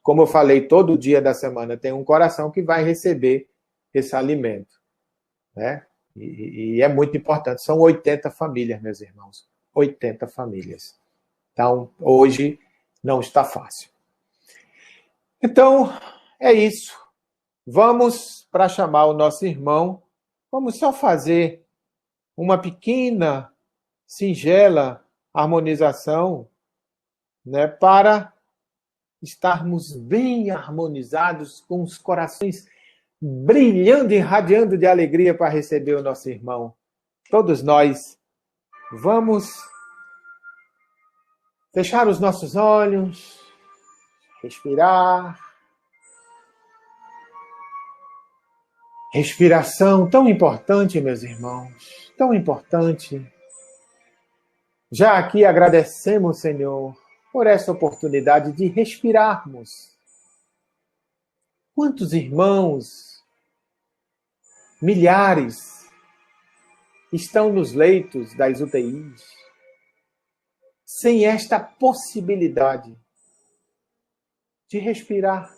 como eu falei, todo dia da semana tem um coração que vai receber esse alimento, né? E é muito importante. São 80 famílias, meus irmãos. 80 famílias. Então, hoje não está fácil. Então, é isso. Vamos, para chamar o nosso irmão, vamos só fazer uma pequena, singela harmonização, né, para estarmos bem harmonizados, com os corações brilhando e irradiando de alegria para receber o nosso irmão. Todos nós vamos fechar os nossos olhos, respirar. Respiração tão importante, meus irmãos, tão importante. Já aqui agradecemos, Senhor, por essa oportunidade de respirarmos. Quantos irmãos, milhares, estão nos leitos das UTIs, sem esta possibilidade de respirar.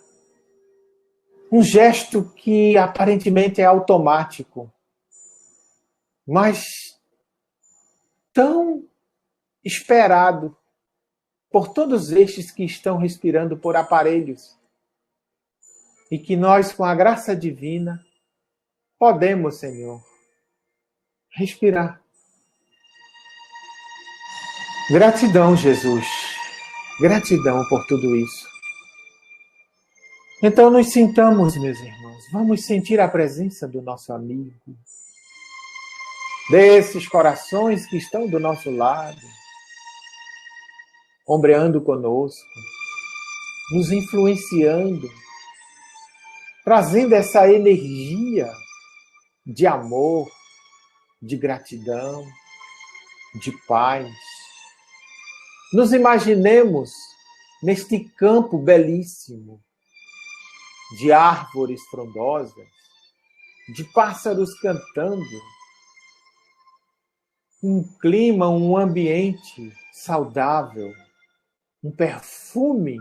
Um gesto que aparentemente é automático, mas tão esperado por todos estes que estão respirando por aparelhos e que nós, com a graça divina, podemos, Senhor, respirar. Gratidão, Jesus. Gratidão por tudo isso. Então nos sintamos, meus irmãos, vamos sentir a presença do nosso amigo, desses corações que estão do nosso lado, ombreando conosco, nos influenciando, trazendo essa energia de amor, de gratidão, de paz. Nos imaginemos neste campo belíssimo, de árvores frondosas, de pássaros cantando, um clima, um ambiente saudável, um perfume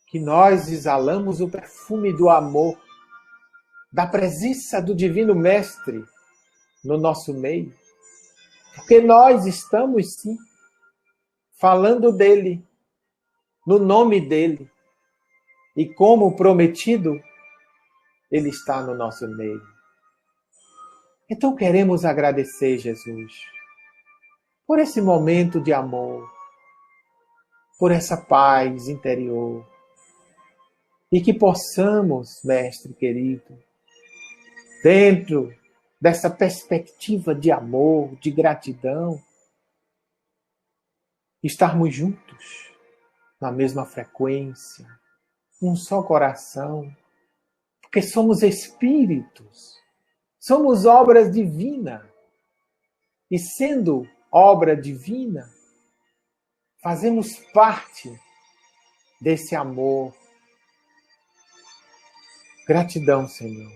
que nós exalamos, o perfume do amor, da presença do Divino Mestre no nosso meio, porque nós estamos, sim, falando dele, no nome dele. E como prometido, ele está no nosso meio. Então queremos agradecer, Jesus, por esse momento de amor, por essa paz interior. E que possamos, Mestre querido, dentro dessa perspectiva de amor, de gratidão, estarmos juntos, na mesma frequência, um só coração, porque somos espíritos, somos obras divinas, e sendo obra divina, fazemos parte desse amor. Gratidão, Senhor,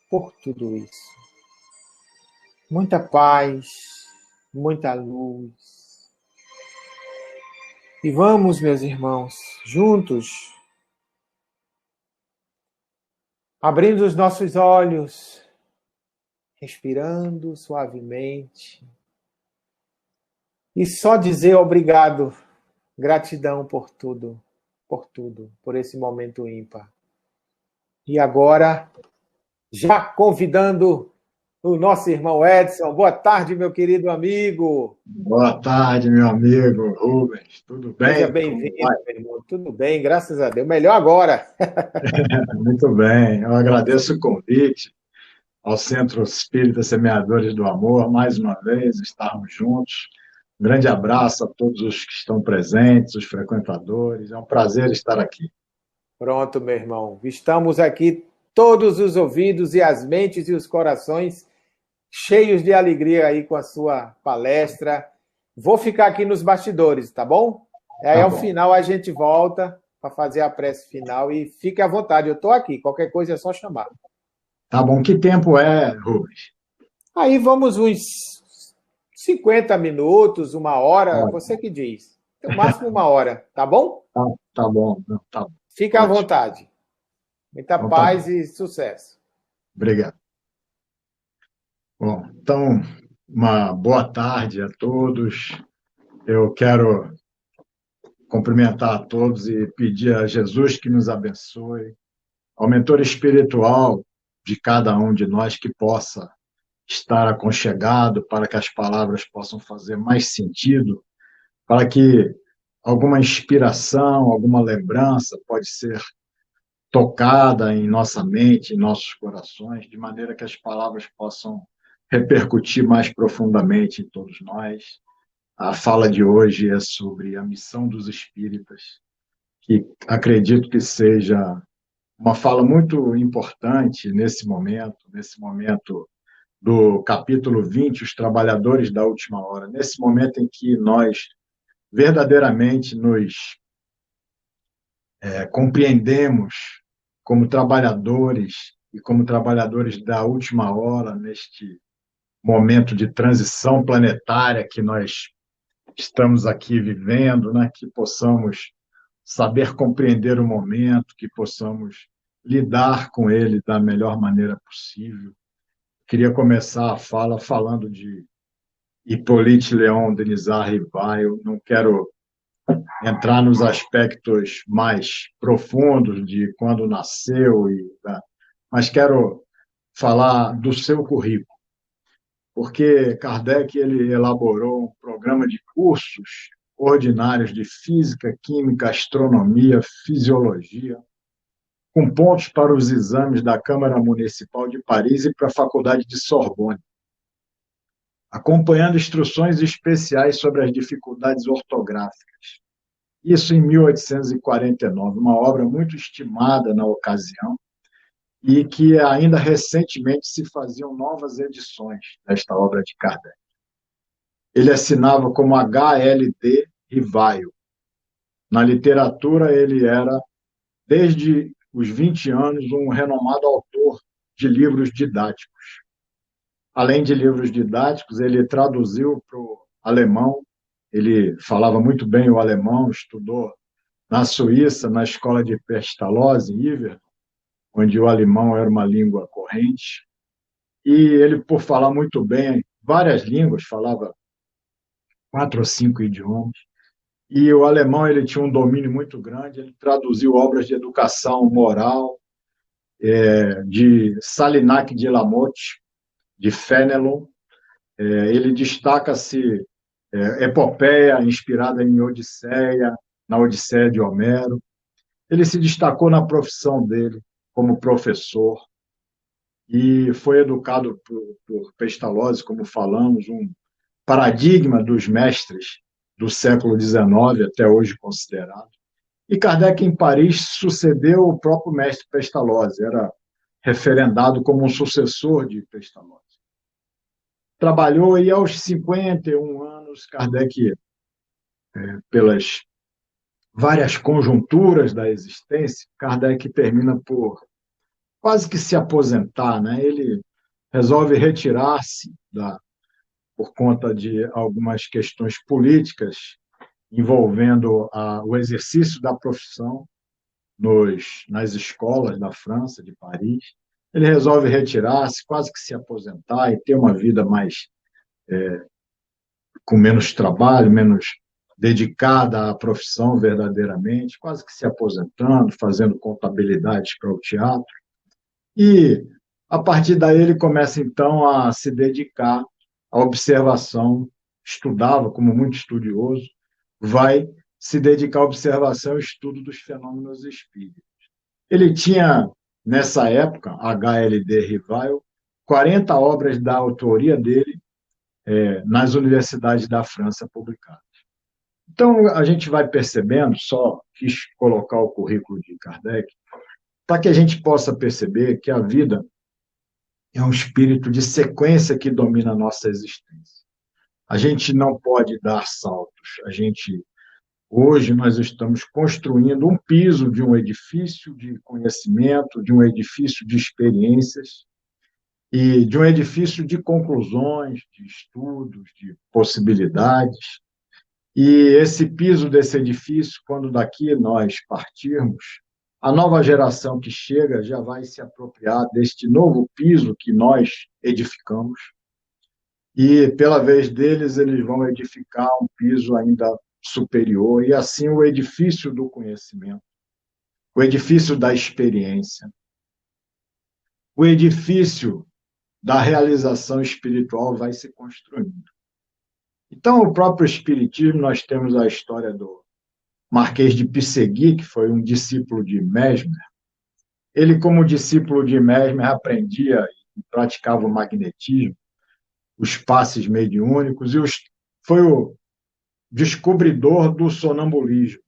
por tudo isso. Muita paz, muita luz. E vamos, meus irmãos, juntos, abrindo os nossos olhos, respirando suavemente, e só dizer obrigado, gratidão por tudo, por esse momento ímpar. E agora, já convidando o nosso irmão Edson. Boa tarde, meu querido amigo. Boa tarde, meu amigo Rubens. Tudo bem? Seja bem-vindo, meu irmão. Tudo bem, graças a Deus. Melhor agora. Muito bem. Eu agradeço o convite ao Centro Espírita Semeadores do Amor, mais uma vez, estarmos juntos. Um grande abraço a todos os que estão presentes, os frequentadores. É um prazer estar aqui. Pronto, meu irmão. Estamos aqui, todos os ouvidos e as mentes e os corações cheios de alegria aí com a sua palestra. Vou ficar aqui nos bastidores, tá bom? Aí ao final a gente volta para fazer a prece final e fique à vontade. Eu estou aqui, qualquer coisa é só chamar. Tá bom. Que tempo é, Rubens? Aí vamos uns 50 minutos, uma hora, você que diz. No máximo 1 hora, tá bom? Tá bom, tá bom. Fica à Ótimo. vontade. Muita Então, tá paz bom. e sucesso. Obrigado. Bom, então, uma boa tarde a todos. Eu quero cumprimentar a todos e pedir a Jesus que nos abençoe, ao mentor espiritual de cada um de nós que possa estar aconchegado para que as palavras possam fazer mais sentido, para que alguma inspiração, alguma lembrança pode ser tocada em nossa mente, em nossos corações, de maneira que as palavras possam repercutir mais profundamente em todos nós. A fala de hoje é sobre a missão dos espíritas, que acredito que seja uma fala muito importante nesse momento do capítulo 20, Os Trabalhadores da Última Hora, nesse momento em que nós verdadeiramente nos compreendemos como trabalhadores e como trabalhadores da última hora, neste momento de transição planetária que nós estamos aqui vivendo, né? Que possamos saber compreender o momento, que possamos lidar com ele da melhor maneira possível. Queria começar a fala falando de Hippolyte Léon Denisard Rivail. Não quero entrar nos aspectos mais profundos de quando nasceu, mas quero falar do seu currículo, porque Kardec ele elaborou um programa de cursos ordinários de física, química, astronomia, fisiologia, com pontos para os exames da Câmara Municipal de Paris e para a Faculdade de Sorbonne, acompanhando instruções especiais sobre as dificuldades ortográficas. Isso em 1849, uma obra muito estimada na ocasião e que ainda recentemente se faziam novas edições desta obra de Kardec. Ele assinava como H.L.D. Rivaio. Na literatura, ele era, desde os 20 anos, um renomado autor de livros didáticos. Além de livros didáticos, ele traduziu para o alemão, ele falava muito bem o alemão, estudou na Suíça, na escola de Pestalozzi, em Iverdon, onde o alemão era uma língua corrente. E ele, por falar muito bem várias línguas, falava 4 ou 5 idiomas, e o alemão ele tinha um domínio muito grande, ele traduziu obras de educação moral, de Salinac de Lamotte, de Fenelon. Ele destaca-se epopeia inspirada em Odisseia, na Odisseia de Homero. Ele se destacou na profissão dele como professor e foi educado por Pestalozzi, como falamos, um paradigma dos mestres do século XIX, até hoje considerado. E Kardec, em Paris, sucedeu o próprio mestre Pestalozzi, era referendado como um sucessor de Pestalozzi. Trabalhou e aos 51 anos, Kardec, pelas várias conjunturas da existência, Kardec termina por quase que se aposentar, né? Ele resolve retirar-se por conta de algumas questões políticas envolvendo o exercício da profissão nas escolas da França, de Paris. Ele resolve retirar-se, quase que se aposentar e ter uma vida mais com menos trabalho, menos dedicada à profissão verdadeiramente, quase que se aposentando, fazendo contabilidades para o teatro. E, a partir daí, ele começa, então, a se dedicar à observação, estudava como muito estudioso, vai se dedicar à observação e estudo dos fenômenos espíritos. Ele tinha, nessa época, H.L.D. Rivail, 40 obras da autoria dele nas universidades da França publicadas. Então, a gente vai percebendo, só quis colocar o currículo de Kardec, para que a gente possa perceber que a vida é um espírito de sequência que domina a nossa existência. A gente não pode dar saltos. Hoje, nós estamos construindo um piso de um edifício de conhecimento, de um edifício de experiências e de um edifício de conclusões, de estudos, de possibilidades. E esse piso desse edifício, quando daqui nós partirmos, a nova geração que chega já vai se apropriar deste novo piso que nós edificamos, e pela vez deles eles vão edificar um piso ainda superior, e assim o edifício do conhecimento, o edifício da experiência, o edifício da realização espiritual vai se construindo. Então, o próprio Espiritismo, nós temos a história do Marquês de Pissegui, que foi um discípulo de Mesmer. Ele, como discípulo de Mesmer, aprendia e praticava o magnetismo, os passes mediúnicos, e foi o descobridor do sonambulismo.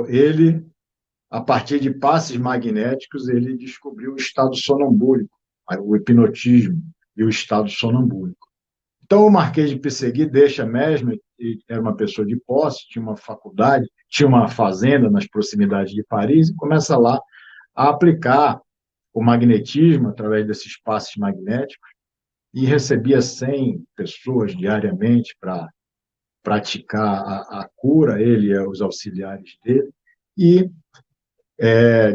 Ele, a partir de passes magnéticos, ele descobriu o estado sonambúlico, o hipnotismo e o estado sonambúlico. Então, o Marquês de Pissegui deixa Mesmer, era uma pessoa de posse, tinha uma faculdade, tinha uma fazenda nas proximidades de Paris, e começa lá a aplicar o magnetismo através desses passes magnéticos, e recebia 100 pessoas diariamente para praticar a cura, ele e os auxiliares dele, e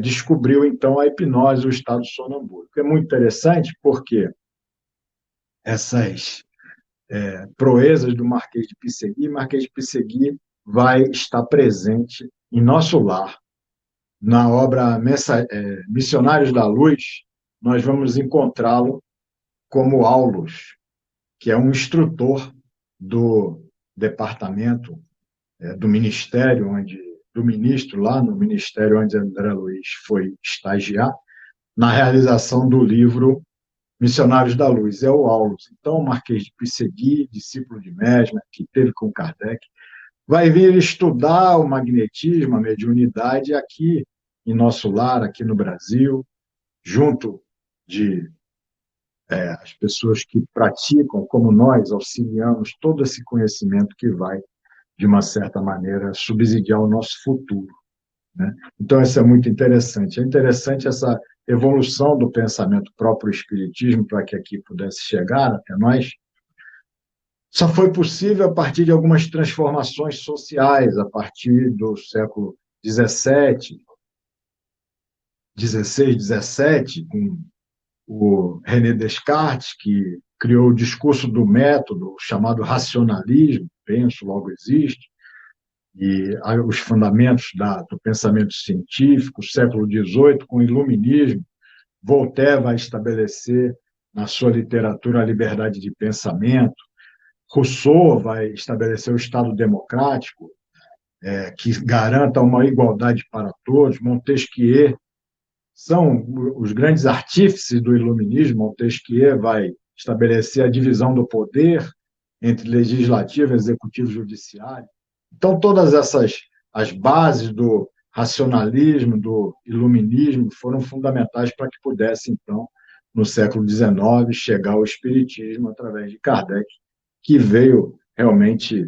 descobriu, então, a hipnose, o estado sonambúlico. É muito interessante porque essas proezas do Marquês de Pissegui vai estar presente em nosso lar. Na obra Missionários da Luz, nós vamos encontrá-lo como Aulus, que é um instrutor do departamento, do ministério, do ministro lá no ministério onde André Luiz foi estagiar, na realização do livro Missionários da Luz, é o Aulus. Então, o Marquês de Pissegui, discípulo de Mesmer, que teve com Kardec, vai vir estudar o magnetismo, a mediunidade aqui em nosso lar, aqui no Brasil, junto de as pessoas que praticam, como nós, auxiliamos todo esse conhecimento que vai, de uma certa maneira, subsidiar o nosso futuro, né? Então, isso é muito interessante. É interessante essa evolução do pensamento próprio espiritismo para que aqui pudesse chegar até nós. Só foi possível a partir de algumas transformações sociais, a partir do século XVII, XVI, XVII, com o René Descartes, que criou o discurso do método, chamado racionalismo, penso, logo existe, e os fundamentos do pensamento científico, o século XVIII, com o iluminismo, Voltaire vai estabelecer na sua literatura a liberdade de pensamento, Rousseau vai estabelecer o Estado democrático, que garanta uma igualdade para todos, Montesquieu são os grandes artífices do iluminismo. Montesquieu vai estabelecer a divisão do poder entre legislativo, executivo e judiciário. Então, todas as bases do racionalismo, do iluminismo, foram fundamentais para que pudesse, então, no século XIX, chegar ao espiritismo através de Kardec, que veio realmente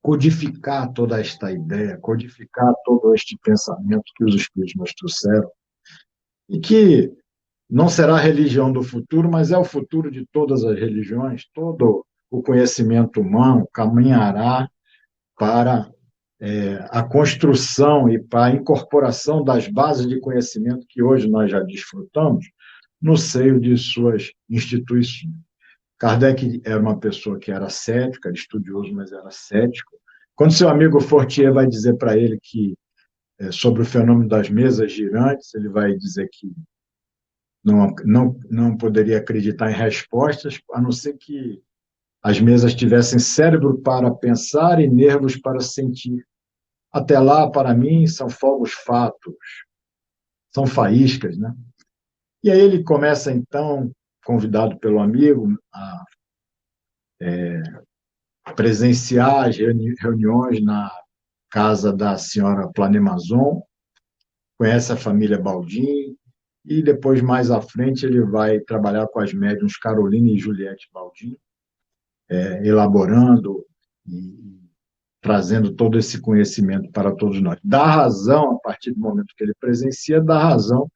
codificar toda esta ideia, codificar todo este pensamento que os espíritos nos trouxeram, e que não será a religião do futuro, mas é o futuro de todas as religiões. Todo o conhecimento humano caminhará para a construção e para a incorporação das bases de conhecimento que hoje nós já desfrutamos no seio de suas instituições. Kardec era uma pessoa que era cético, era estudioso, mas era cético. Quando seu amigo Fortier vai dizer para ele que sobre o fenômeno das mesas girantes, ele vai dizer que não poderia acreditar em respostas, a não ser que as mesas tivessem cérebro para pensar e nervos para sentir. Até lá, para mim, são fogos fatos, são faíscas, né? E aí ele começa, então, convidado pelo amigo, a presenciar as reuniões na casa da senhora Planemazon, conhece a família Baldin, e depois, mais à frente, ele vai trabalhar com as médiuns Carolina e Juliette Baldin, elaborando e trazendo todo esse conhecimento para todos nós. Dá razão, a partir do momento que ele presencia, dá razão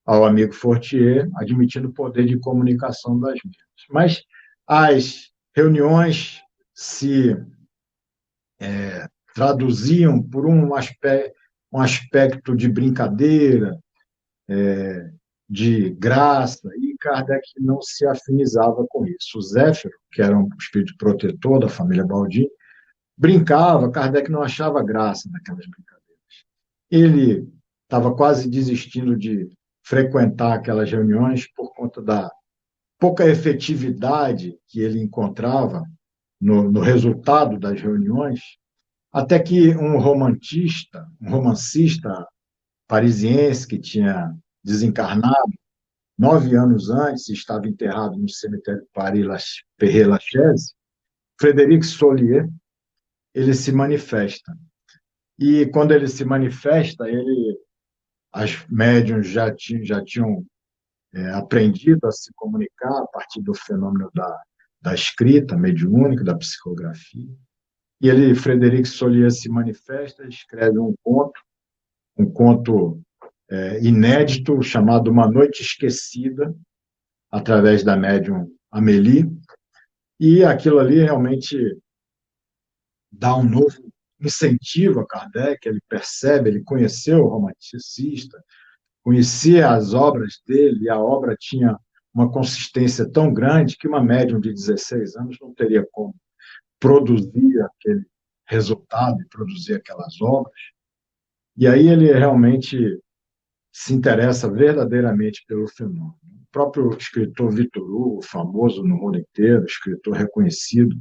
ao amigo Fortier, admitindo o poder de comunicação das médiuns. Mas as reuniões se traduziam por um aspecto de brincadeira, de graça, e Kardec não se afinizava com isso. O Zéfiro, que era um espírito protetor da família Baldini, brincava, Kardec não achava graça naquelas brincadeiras. Ele estava quase desistindo de frequentar aquelas reuniões por conta da pouca efetividade que ele encontrava no resultado das reuniões, até que um romancista parisiense que tinha desencarnado 9 anos antes, estava enterrado no cemitério de Paris, Père-Lachaise, Frédéric Solier, ele se manifesta. E quando ele se manifesta, as médiuns já tinham aprendido a se comunicar a partir do fenômeno da escrita mediúnica, da psicografia. E Frédéric Solier se manifesta, escreve um conto inédito chamado Uma Noite Esquecida, através da médium Amélie, e aquilo ali realmente dá um novo incentivo a Kardec. Ele percebe, ele conheceu o romanticista, conhecia as obras dele, e a obra tinha uma consistência tão grande que uma médium de 16 anos não teria como produzir aquele resultado e produzir aquelas obras. E aí ele realmente se interessa verdadeiramente pelo fenômeno. O próprio escritor Victor Hugo, famoso no mundo inteiro, escritor reconhecido,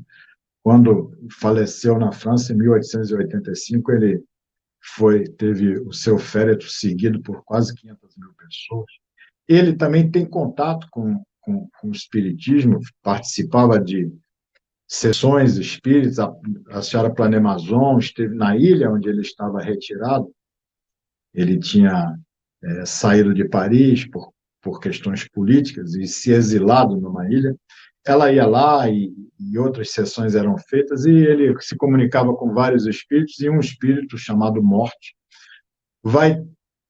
quando faleceu na França em 1885, ele teve o seu féretro seguido por quase 500 mil pessoas. Ele também tem contato com o espiritismo, participava de sessões espíritas. A senhora Planemazon esteve na ilha onde ele estava retirado. Ele tinha saído de Paris por questões políticas e se exilado numa ilha. Ela ia lá e outras sessões eram feitas, e ele se comunicava com vários espíritos, e um espírito chamado Morte vai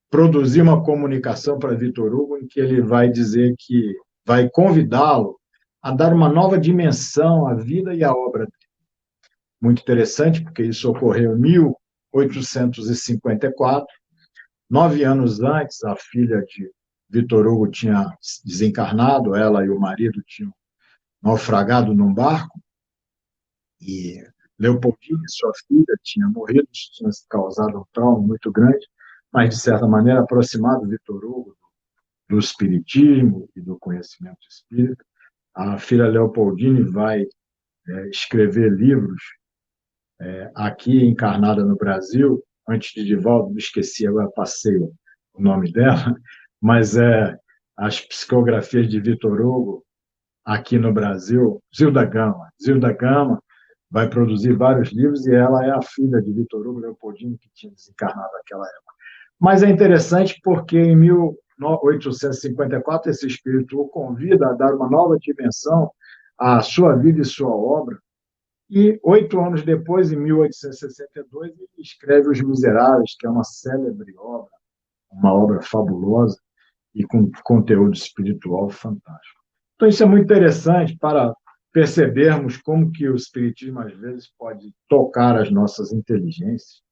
produzir uma comunicação para Victor Hugo em que ele vai dizer que vai convidá-lo a dar uma nova dimensão à vida e à obra dele. Muito interessante, porque isso ocorreu em 1854. 9 anos antes, a filha de Victor Hugo tinha desencarnado, ela e o marido tinham naufragado num barco, e Leopoldine, sua filha, tinha morrido, tinha causado um trauma muito grande, mas, de certa maneira, aproximado Victor Hugo do espiritismo e do conhecimento espírita. A filha Leopoldine vai escrever livros aqui, encarnada no Brasil. Antes de Divaldo, me esqueci, agora passei o nome dela, mas as psicografias de Victor Hugo aqui no Brasil. Zilda Gama vai produzir vários livros, e ela é a filha de Victor Hugo Leopoldine, que tinha desencarnado naquela época. Mas é interessante porque em 1854 esse espírito o convida a dar uma nova dimensão à sua vida e sua obra. E 8 anos depois, em 1862, ele escreve Os Miseráveis, que é uma célebre obra, uma obra fabulosa e com conteúdo espiritual fantástico. Então, isso é muito interessante para percebermos como que o espiritismo, às vezes, pode tocar as nossas inteligências.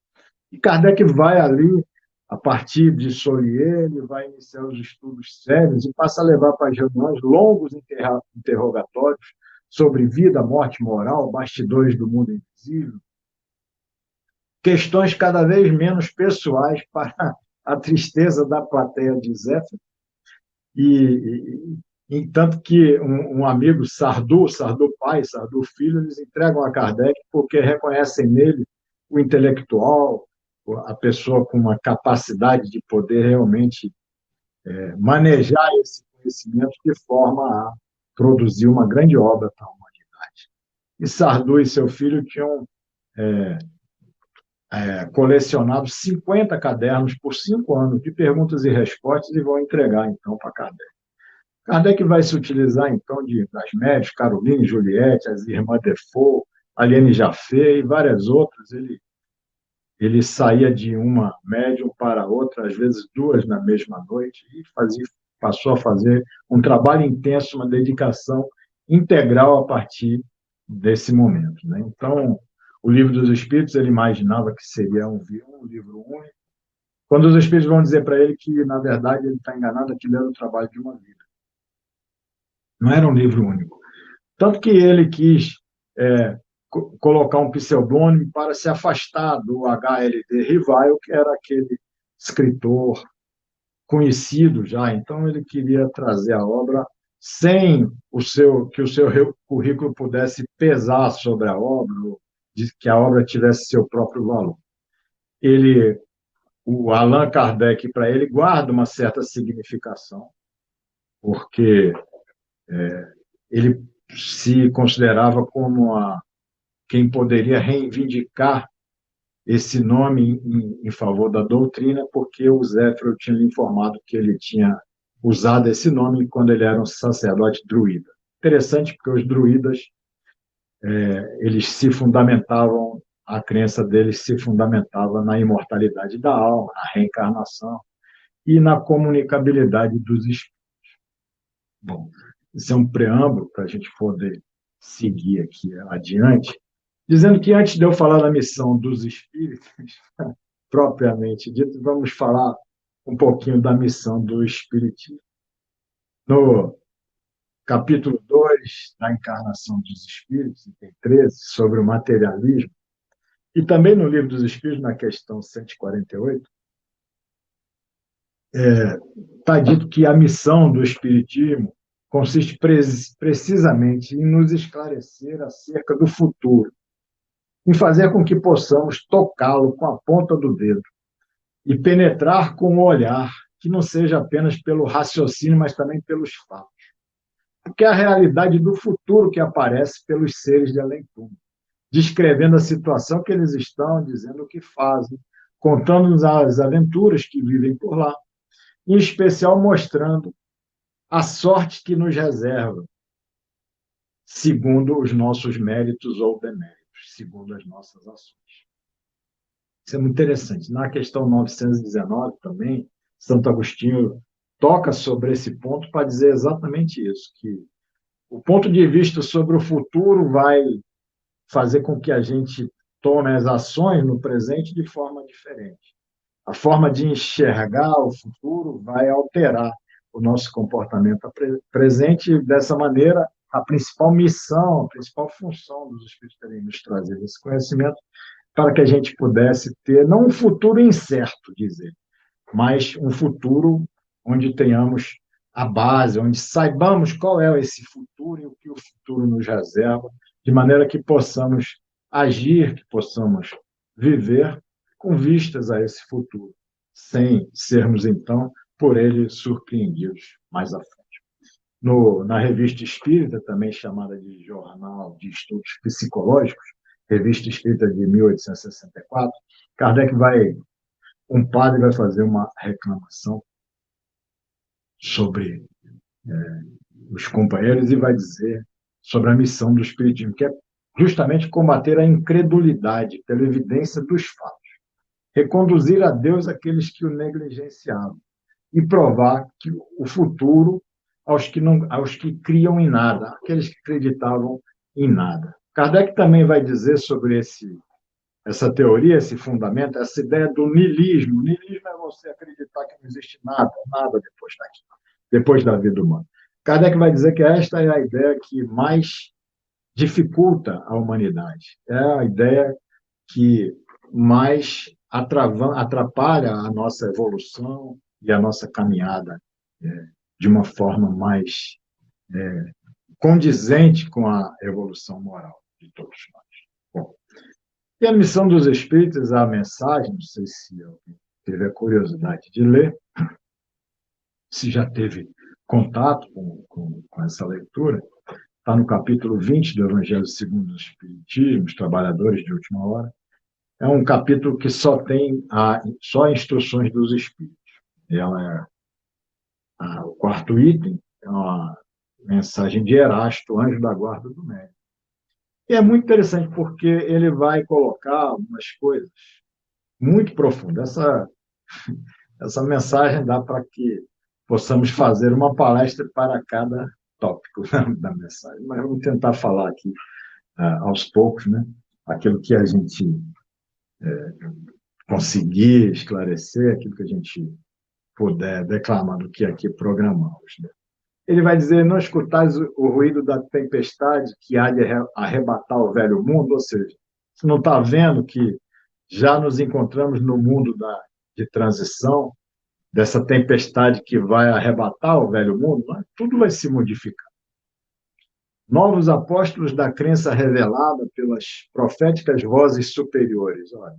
E Kardec vai ali, a partir de Solier, ele vai iniciar os estudos sérios e passa a levar para as reuniões longos interrogatórios sobre vida, morte, moral, bastidores do mundo invisível, questões cada vez menos pessoais para a tristeza da plateia de Zéfiro. E tanto que um amigo, Sardou pai, Sardou filho, eles entregam a Kardec porque reconhecem nele o intelectual, a pessoa com uma capacidade de poder realmente manejar esse conhecimento de forma a produzir uma grande obra para a humanidade. E Sardou e seu filho tinham colecionado 50 cadernos por 5 anos de perguntas e respostas, e vão entregar, então, para Kardec. Kardec vai se utilizar, então, das médias, Caroline, Juliette, as irmãs Defoe, Aliane Jaffe e várias outras. Ele saía de uma médium para outra, às vezes 2 na mesma noite, e passou a fazer um trabalho intenso, uma dedicação integral a partir desse momento, né? Então, o Livro dos Espíritos, ele imaginava que seria um livro único. Quando os Espíritos vão dizer para ele que, na verdade, ele está enganado, aquilo era o trabalho de uma vida. Não era um livro único. Tanto que ele quis colocar um pseudônimo para se afastar do HLD Rivail, que era aquele escritor conhecido já. Então, ele queria trazer a obra sem que o seu currículo pudesse pesar sobre a obra, ou que a obra tivesse seu próprio valor. O Allan Kardec, para ele, guarda uma certa significação, porque ele se considerava como quem poderia reivindicar esse nome em favor da doutrina, porque o Zéfiro tinha lhe informado que ele tinha usado esse nome quando ele era um sacerdote druida. Interessante, porque os druidas, eles se fundamentavam, a crença deles se fundamentava na imortalidade da alma, na reencarnação e na comunicabilidade dos espíritos. Bom, isso é um preâmbulo para a gente poder seguir aqui adiante, dizendo que antes de eu falar da missão dos espíritos, propriamente dito, vamos falar um pouquinho da missão do espiritismo. No capítulo 2 da Encarnação dos Espíritos, item 13, sobre o materialismo, e também no Livro dos Espíritos, na questão 148, está dito que a missão do espiritismo consiste precisamente em nos esclarecer acerca do futuro, em fazer com que possamos tocá-lo com a ponta do dedo e penetrar com o olhar, que não seja apenas pelo raciocínio, mas também pelos fatos. Porque é a realidade do futuro que aparece pelos seres de além-túmulo, descrevendo a situação que eles estão, dizendo o que fazem, contando-nos as aventuras que vivem por lá, em especial mostrando a sorte que nos reserva, segundo os nossos méritos ou deméritos, segundo as nossas ações. Isso é muito interessante. Na questão 919 também, Santo Agostinho toca sobre esse ponto para dizer exatamente isso, que o ponto de vista sobre o futuro vai fazer com que a gente tome as ações no presente de forma diferente. A forma de enxergar o futuro vai alterar o nosso comportamento presente, e dessa maneira, a principal missão, a principal função dos espíritos terem nos trazer esse conhecimento para que a gente pudesse ter, não um futuro incerto, dizer, mas um futuro onde tenhamos a base, onde saibamos qual é esse futuro e o que o futuro nos reserva, de maneira que possamos agir, que possamos viver com vistas a esse futuro, sem sermos, então, por ele surpreendidos mais à frente. Na Revista Espírita, também chamada de Jornal de Estudos Psicológicos, Revista Espírita de 1864, um padre vai fazer uma reclamação sobre os companheiros e vai dizer sobre a missão do Espiritismo, que é justamente combater a incredulidade pela evidência dos fatos, reconduzir a Deus aqueles que o negligenciavam e provar que o futuro aos que criam em nada, aqueles que acreditavam em nada. Kardec também vai dizer sobre essa teoria, esse fundamento, essa ideia do niilismo. O niilismo é você acreditar que não existe nada depois da vida humana. Kardec vai dizer que esta é a ideia que mais dificulta a humanidade. É a ideia que mais atrapalha a nossa evolução e a nossa caminhada de uma forma mais condizente com a evolução moral de todos nós. Bom, e a missão dos espíritos, a mensagem, não sei se alguém teve a curiosidade de ler, se já teve contato com essa leitura, está no capítulo 20 do Evangelho segundo o Espiritismo, Os Trabalhadores de Última Hora. É um capítulo que só tem só instruções dos espíritos. Ela o quarto item é uma mensagem de Erasto, anjo da guarda do médium. E é muito interessante porque ele vai colocar algumas coisas muito profundas. Essa mensagem dá para que possamos fazer uma palestra para cada tópico da mensagem, mas vamos tentar falar aqui aos poucos, né? Aquilo que a gente conseguir esclarecer, aquilo que a gente puder declamar do que aqui programamos, né? Ele vai dizer: não escutais o ruído da tempestade que há de arrebatar o velho mundo, ou seja, você não está vendo que já nos encontramos no mundo de transição, dessa tempestade que vai arrebatar o velho mundo? Né? Tudo vai se modificar. Novos apóstolos da crença revelada pelas proféticas vozes superiores. Olha,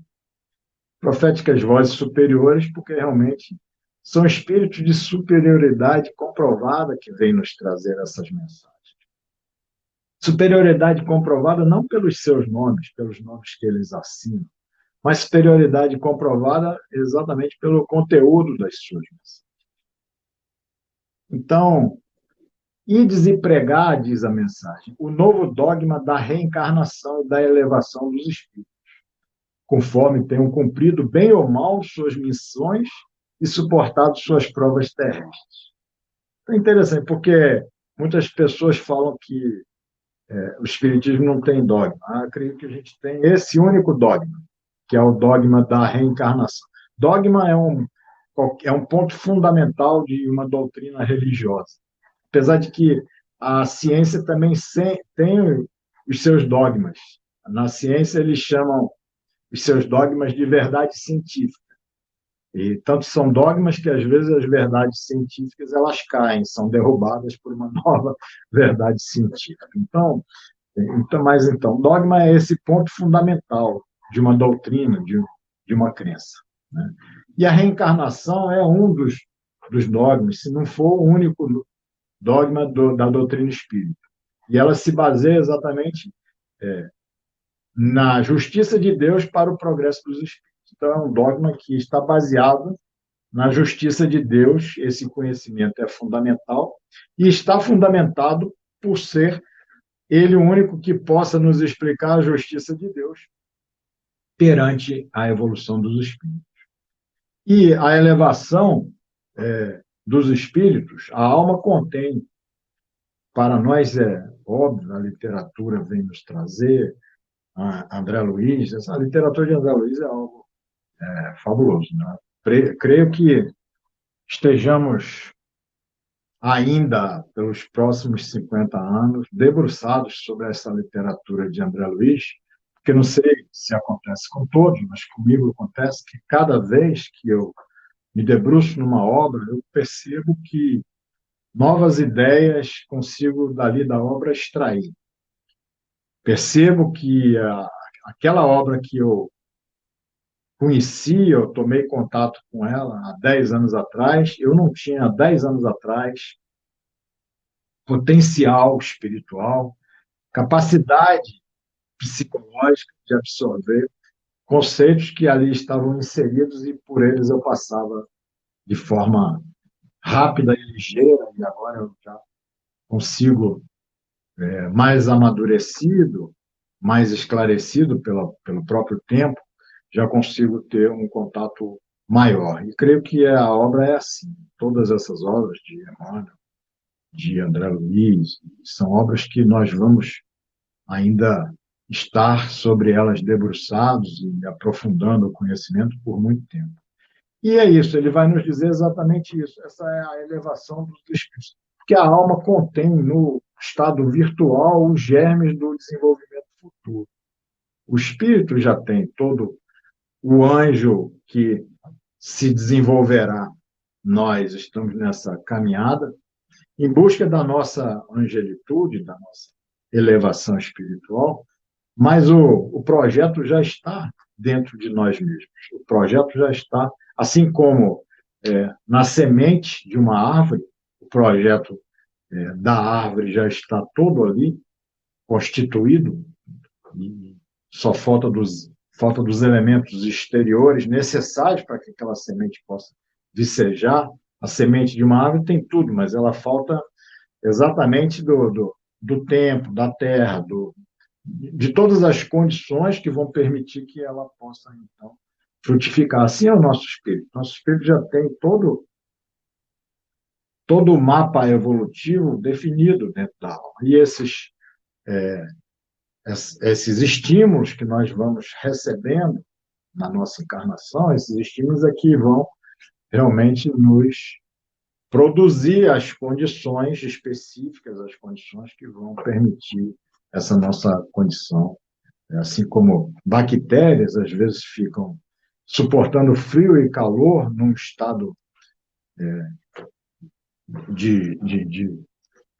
proféticas vozes superiores, porque realmente são espíritos de superioridade comprovada que vêm nos trazer essas mensagens. Superioridade comprovada não pelos seus nomes, pelos nomes que eles assinam, mas superioridade comprovada exatamente pelo conteúdo das suas mensagens. Então, ides e pregar, diz a mensagem, o novo dogma da reencarnação e da elevação dos espíritos, conforme tenham cumprido bem ou mal suas missões e suportado suas provas terrestres. É interessante, porque muitas pessoas falam que o Espiritismo não tem dogma. Eu creio que a gente tem esse único dogma, que é o dogma da reencarnação. Dogma é um ponto fundamental de uma doutrina religiosa. Apesar de que a ciência também tem os seus dogmas. Na ciência, eles chamam os seus dogmas de verdade científica. E tanto são dogmas que, às vezes, as verdades científicas elas caem, são derrubadas por uma nova verdade científica. Então, dogma é esse ponto fundamental de uma doutrina, de uma crença, né? E a reencarnação é um dos dogmas, se não for o único dogma da doutrina espírita. E ela se baseia exatamente na justiça de Deus para o progresso dos espíritos. Então, é um dogma que está baseado na justiça de Deus. Esse conhecimento é fundamental e está fundamentado por ser ele o único que possa nos explicar a justiça de Deus perante a evolução dos espíritos. E a elevação dos espíritos, a alma contém. Para nós é óbvio, a literatura vem nos trazer, a André Luiz, essa literatura de André Luiz é algo fabuloso, né? Creio que estejamos ainda, pelos próximos 50 anos, debruçados sobre essa literatura de André Luiz, porque não sei se acontece com todos, mas comigo acontece que cada vez que eu me debruço numa obra, eu percebo que novas ideias consigo dali da obra extrair. Percebo que aquela obra que eu conheci, eu tomei contato com ela há 10 anos atrás, eu não tinha há 10 anos atrás potencial espiritual, capacidade psicológica de absorver conceitos que ali estavam inseridos e por eles eu passava de forma rápida e ligeira, e agora eu já consigo, mais amadurecido, mais esclarecido pelo próprio tempo, já consigo ter um contato maior. E creio que a obra é assim. Todas essas obras de Emmanuel, de André Luiz, são obras que nós vamos ainda estar sobre elas debruçados e aprofundando o conhecimento por muito tempo. E é isso, ele vai nos dizer exatamente isso. Essa é a elevação dos espíritos. Porque a alma contém no estado virtual os germes do desenvolvimento futuro. O espírito já tem todo o anjo que se desenvolverá. Nós estamos nessa caminhada em busca da nossa angelitude, da nossa elevação espiritual, mas o projeto já está dentro de nós mesmos. O projeto já está, assim como na semente de uma árvore, o projeto da árvore já está todo ali, constituído, e só falta dos elementos exteriores necessários para que aquela semente possa vicejar. A semente de uma árvore tem tudo, mas ela falta exatamente do tempo, da terra, de todas as condições que vão permitir que ela possa, então, frutificar. Assim é o nosso espírito. Nosso espírito já tem todo o mapa evolutivo definido dentro da alma. E esses estímulos que nós vamos recebendo na nossa encarnação, esses estímulos aqui vão realmente nos produzir as condições específicas, as condições que vão permitir essa nossa condição. Assim como bactérias, às vezes, ficam suportando frio e calor num estado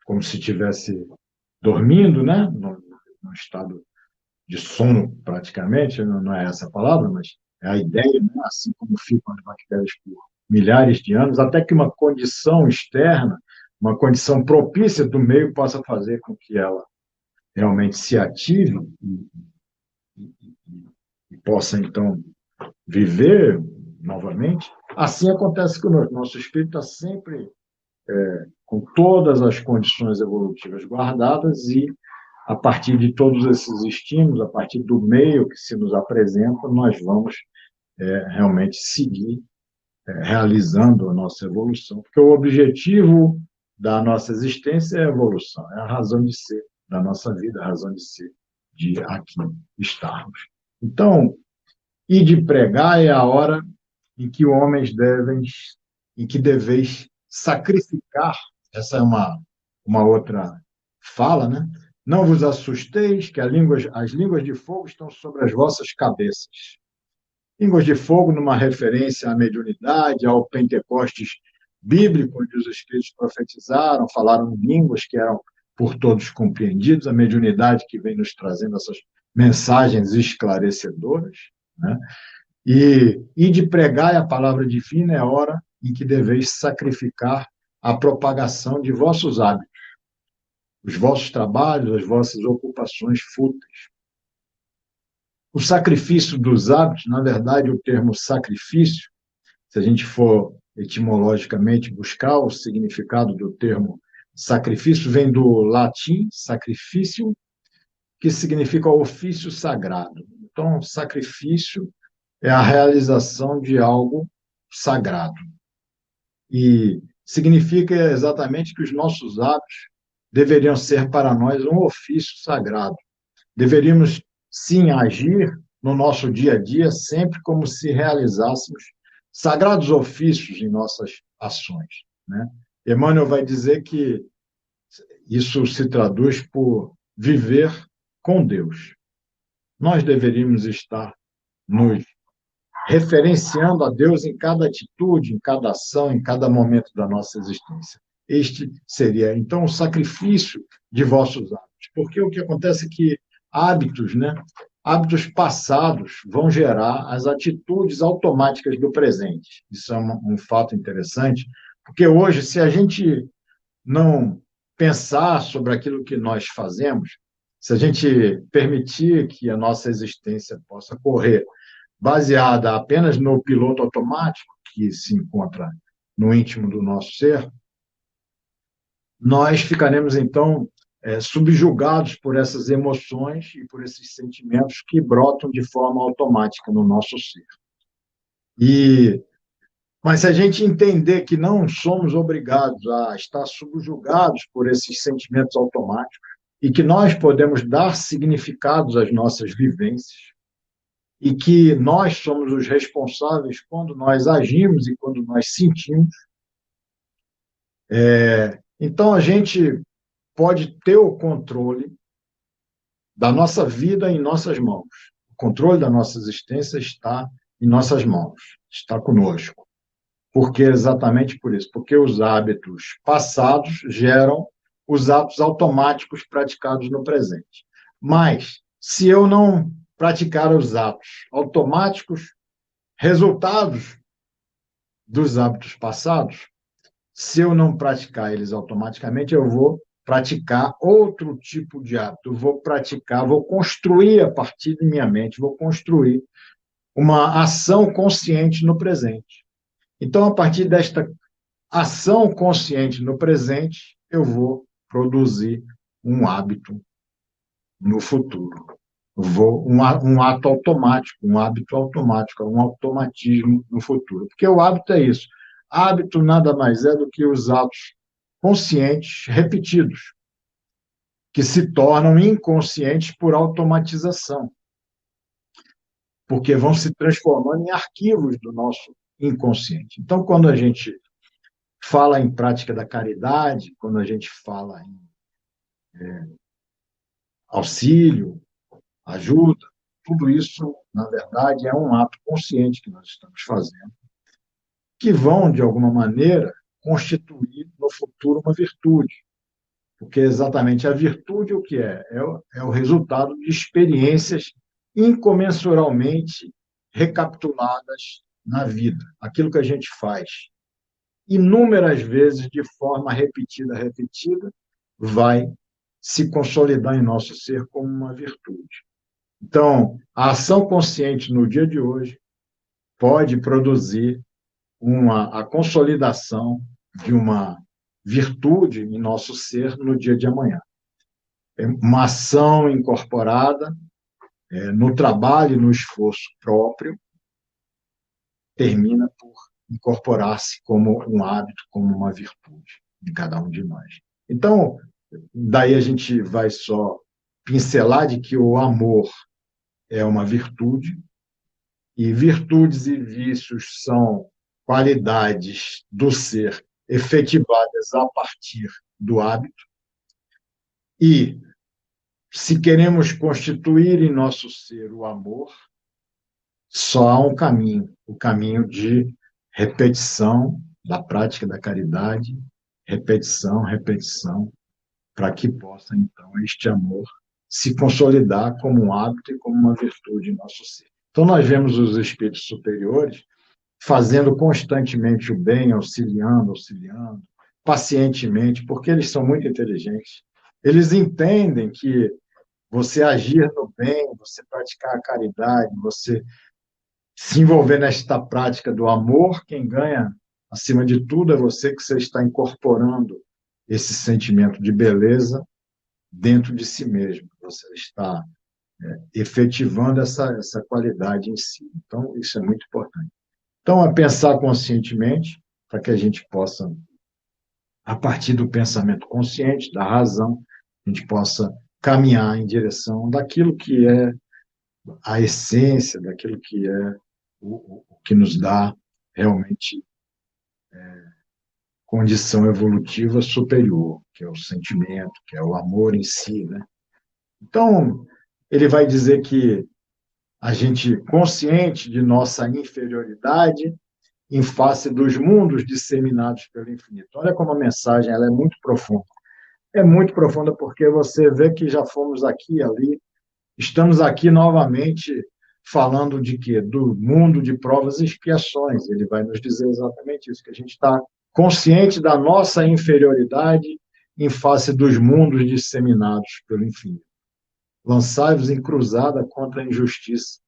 como se estivesse dormindo, né? Num estado de sono, praticamente, não é essa a palavra, mas é a ideia, né? Assim como ficam as bactérias por milhares de anos, até que uma condição externa, uma condição propícia do meio possa fazer com que ela realmente se ative e possa, então, viver novamente. Assim acontece conosco. Nosso espírito está sempre com todas as condições evolutivas guardadas e, a partir de todos esses estímulos, a partir do meio que se nos apresenta, nós vamos realmente seguir realizando a nossa evolução, porque o objetivo da nossa existência é a evolução, é a razão de ser da nossa vida, a razão de ser de aqui estarmos. Então, e de pregar é a hora em que homens em que deveis sacrificar, essa é uma outra fala, né? Não vos assusteis que as línguas de fogo estão sobre as vossas cabeças. Línguas de fogo numa referência à mediunidade, ao Pentecostes bíblico, onde os espíritos profetizaram, falaram línguas que eram por todos compreendidos, a mediunidade que vem nos trazendo essas mensagens esclarecedoras, né? E de pregar a palavra divina é a hora em que deveis sacrificar a propagação de vossos hábitos, os vossos trabalhos, as vossas ocupações fúteis. O sacrifício dos hábitos, na verdade, o termo sacrifício, se a gente for etimologicamente buscar o significado do termo sacrifício, vem do latim sacrifício, que significa ofício sagrado. Então, sacrifício é a realização de algo sagrado. E significa exatamente que os nossos atos deveriam ser para nós um ofício sagrado. Deveríamos, sim, agir no nosso dia a dia sempre como se realizássemos sagrados ofícios em nossas ações, né? Emmanuel vai dizer que isso se traduz por viver com Deus. Nós deveríamos estar nos referenciando a Deus em cada atitude, em cada ação, em cada momento da nossa existência. Este seria, então, o sacrifício de vossos hábitos. Porque o que acontece é que hábitos, né? Hábitos passados vão gerar as atitudes automáticas do presente. Isso é um fato interessante, porque hoje, se a gente não pensar sobre aquilo que nós fazemos, se a gente permitir que a nossa existência possa correr baseada apenas no piloto automático que se encontra no íntimo do nosso ser, nós ficaremos, então, subjugados por essas emoções e por esses sentimentos que brotam de forma automática no nosso ser. Mas se a gente entender que não somos obrigados a estar subjugados por esses sentimentos automáticos e que nós podemos dar significados às nossas vivências e que nós somos os responsáveis quando nós agimos e quando nós sentimos, então a gente pode ter o controle da nossa vida em nossas mãos. O controle da nossa existência está em nossas mãos, está conosco. Porque exatamente por isso, porque os hábitos passados geram os atos automáticos praticados no presente. Mas, se eu não praticar os atos automáticos, resultados dos hábitos passados, se eu não praticar eles automaticamente, eu vou praticar outro tipo de hábito, vou construir a partir de minha mente, vou construir uma ação consciente no presente. Então, a partir desta ação consciente no presente, eu vou produzir um hábito no futuro. Um ato automático, um hábito automático, um automatismo no futuro. Porque o hábito é isso. Hábito nada mais é do que os atos conscientes repetidos, que se tornam inconscientes por automatização, porque vão se transformando em arquivos do nosso inconsciente. Então, quando a gente fala em prática da caridade, quando a gente fala em auxílio, ajuda, tudo isso, na verdade, é um ato consciente que nós estamos fazendo, que vão, de alguma maneira, constituir no futuro uma virtude. Porque exatamente a virtude o que é? É o resultado de experiências incomensuralmente recapituladas na vida. Aquilo que a gente faz inúmeras vezes, de forma repetida, vai se consolidar em nosso ser como uma virtude. Então, a ação consciente no dia de hoje pode produzir a consolidação de uma virtude em nosso ser no dia de amanhã. É uma ação incorporada no trabalho e no esforço próprio, termina por incorporar-se como um hábito, como uma virtude de cada um de nós. Então, daí a gente vai só pincelar de que o amor é uma virtude, e virtudes e vícios são qualidades do ser efetivadas a partir do hábito. E, se queremos constituir em nosso ser o amor, só há um caminho, o caminho de repetição da prática da caridade, repetição, para que possa, então, este amor se consolidar como um hábito e como uma virtude em nosso ser. Então, nós vemos os espíritos superiores fazendo constantemente o bem, auxiliando, pacientemente, porque eles são muito inteligentes. Eles entendem que você agir no bem, você praticar a caridade, você se envolver nesta prática do amor, quem ganha, acima de tudo, é você, que você está incorporando esse sentimento de beleza dentro de si mesmo. Você está efetivando essa qualidade em si. Então, isso é muito importante. Então, é pensar conscientemente, para que a gente possa, a partir do pensamento consciente, da razão, a gente possa caminhar em direção daquilo que é a essência, daquilo que é o que nos dá realmente condição evolutiva superior, que é o sentimento, que é o amor em si, né? Então, ele vai dizer que a gente, consciente de nossa inferioridade, em face dos mundos disseminados pelo infinito. Olha como a mensagem ela é muito profunda. É muito profunda porque você vê que já fomos aqui e ali, estamos aqui novamente falando de quê? Do mundo de provas e expiações. Ele vai nos dizer exatamente isso, que a gente está consciente da nossa inferioridade em face dos mundos disseminados pelo infinito. Lançai-vos em cruzada contra a injustiça.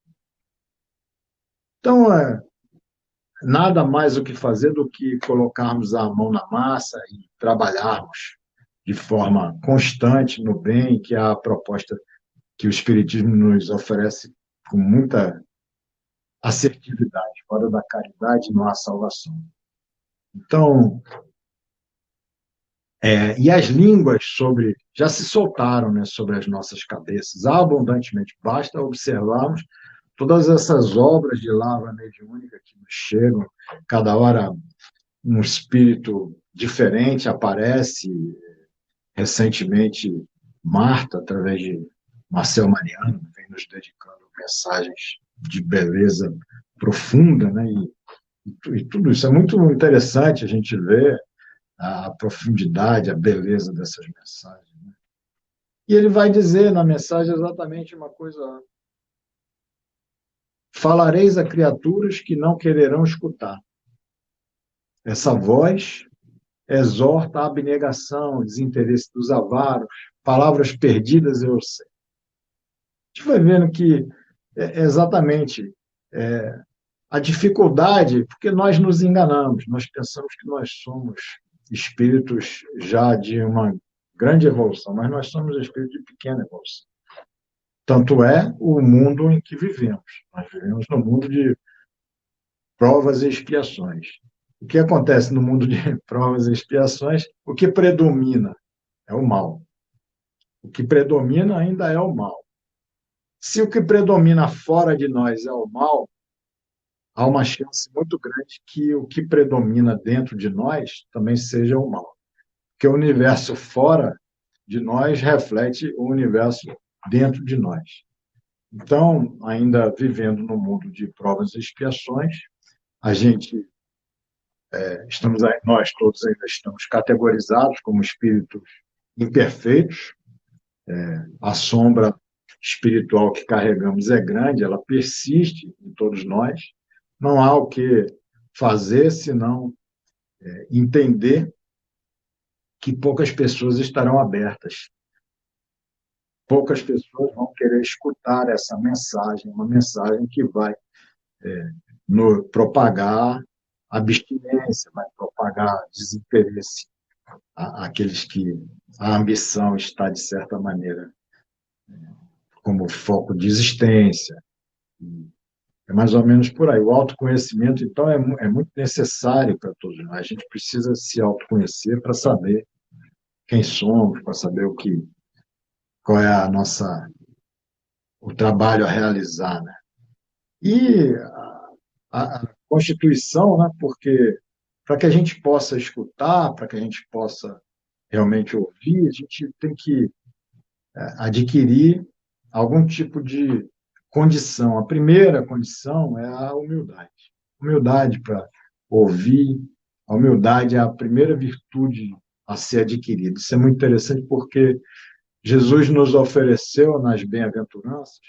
Então, nada mais o que fazer do que colocarmos a mão na massa e trabalharmos de forma constante no bem, que é a proposta que o Espiritismo nos oferece com muita assertividade. Fora da caridade não há salvação. Então, e as línguas já se soltaram, né, sobre as nossas cabeças, abundantemente. Basta observarmos todas essas obras de lavra mediúnica que nos chegam, cada hora um espírito diferente aparece. Recentemente, Marta, através de Marcel Mariano, vem nos dedicando mensagens de beleza profunda, né? E tudo isso é muito interessante a gente ver a profundidade, a beleza dessas mensagens, né? E ele vai dizer na mensagem exatamente uma coisa: falareis a criaturas que não quererão escutar. Essa voz exorta a abnegação, desinteresse dos avaros, palavras perdidas eu sei. A gente vai vendo que exatamente a dificuldade, porque nós nos enganamos, nós pensamos que nós somos espíritos já de uma grande evolução, mas nós somos espíritos de pequena evolução. Tanto é o mundo em que vivemos. Nós vivemos no mundo de provas e expiações. O que acontece no mundo de provas e expiações? O que predomina é o mal. O que predomina ainda é o mal. Se o que predomina fora de nós é o mal, há uma chance muito grande que o que predomina dentro de nós também seja o mal. Porque o universo fora de nós reflete o universo dentro de nós. Então, ainda vivendo no mundo de provas e expiações, a gente nós todos ainda estamos categorizados como espíritos imperfeitos. A sombra espiritual que carregamos é grande, ela persiste em todos nós. Não há o que fazer senão entender que poucas pessoas estarão abertas. Poucas pessoas vão querer escutar essa mensagem, uma mensagem que vai propagar abstinência, vai propagar desinteresse àqueles que a ambição está, de certa maneira, como foco de existência. É mais ou menos por aí. O autoconhecimento, então, é muito necessário para todos nós. A gente precisa se autoconhecer para saber quem somos, para saber qual é o trabalho a realizar, né? E a Constituição, né? Porque para que a gente possa escutar, para que a gente possa realmente ouvir, a gente tem que adquirir algum tipo de condição. A primeira condição é a humildade. Humildade para ouvir, a humildade é a primeira virtude a ser adquirida. Isso é muito interessante porque Jesus nos ofereceu nas bem-aventuranças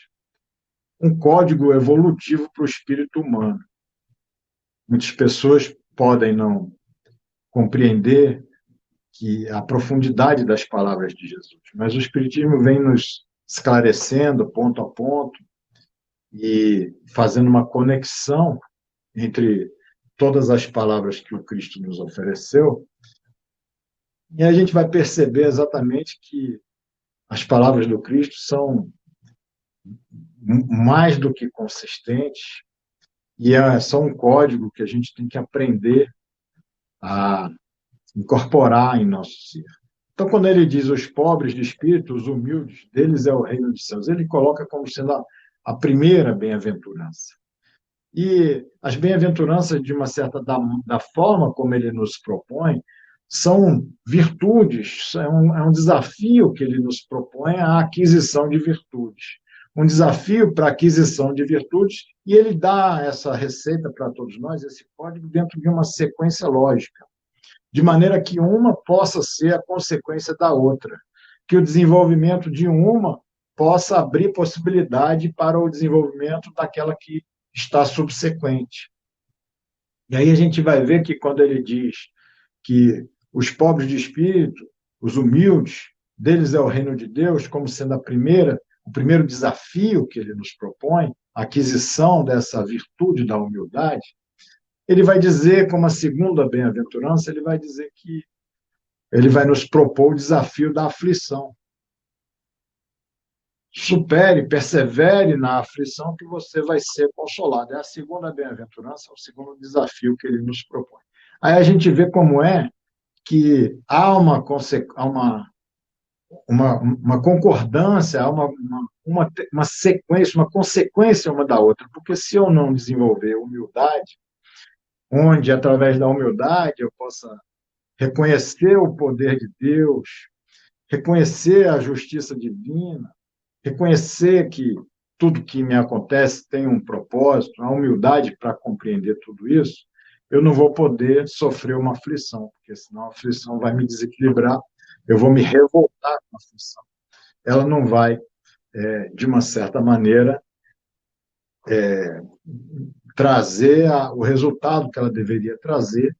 um código evolutivo para o espírito humano. Muitas pessoas podem não compreender a profundidade das palavras de Jesus, mas o Espiritismo vem nos esclarecendo ponto a ponto e fazendo uma conexão entre todas as palavras que o Cristo nos ofereceu, e a gente vai perceber exatamente que as palavras do Cristo são mais do que consistentes e são um código que a gente tem que aprender a incorporar em nosso ser. Então, quando ele diz os pobres de espírito, os humildes, deles é o reino dos céus, ele coloca como sendo a primeira bem-aventurança. E as bem-aventuranças, de uma certa da forma como ele nos propõe, são virtudes, é um desafio que ele nos propõe a aquisição de virtudes. Um desafio para a aquisição de virtudes, e ele dá essa receita para todos nós, esse código, dentro de uma sequência lógica, de maneira que uma possa ser a consequência da outra, que o desenvolvimento de uma possa abrir possibilidade para o desenvolvimento daquela que está subsequente. E aí a gente vai ver que quando ele diz que os pobres de espírito, os humildes, deles é o reino de Deus, como sendo o primeiro desafio que ele nos propõe, a aquisição dessa virtude da humildade, ele vai dizer, como a segunda bem-aventurança, ele vai dizer que ele vai nos propor o desafio da aflição. Supere, persevere na aflição que você vai ser consolado. É a segunda bem-aventurança, é o segundo desafio que ele nos propõe. Aí a gente vê como é que há uma concordância, há uma sequência, uma consequência uma da outra, porque se eu não desenvolver humildade, onde através da humildade eu possa reconhecer o poder de Deus, reconhecer a justiça divina, reconhecer que tudo que me acontece tem um propósito, a humildade para compreender tudo isso, eu não vou poder sofrer uma aflição, porque senão a aflição vai me desequilibrar, eu vou me revoltar com a aflição. Ela não vai, de uma certa maneira, trazer o resultado que ela deveria trazer,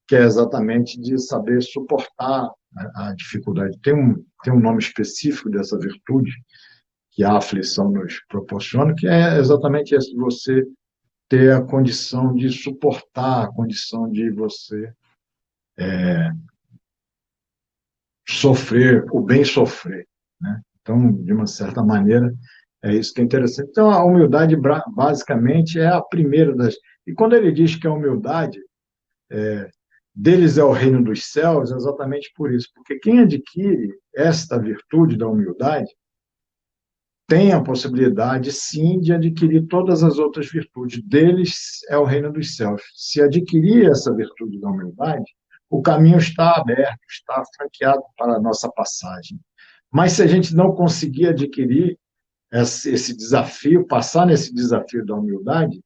que é exatamente de saber suportar a dificuldade. Tem um nome específico dessa virtude que a aflição nos proporciona, que é exatamente esse, você ter a condição de suportar, a condição de você sofrer, o bem sofrer, né? Então, de uma certa maneira, é isso que é interessante. Então, a humildade, basicamente, é a primeira das... E quando ele diz que a humildade deles é o reino dos céus, exatamente por isso, porque quem adquire esta virtude da humildade tem a possibilidade, sim, de adquirir todas as outras virtudes. Deles é o reino dos céus. Se adquirir essa virtude da humildade, o caminho está aberto, está franqueado para a nossa passagem. Mas se a gente não conseguir adquirir esse desafio, passar nesse desafio da humildade,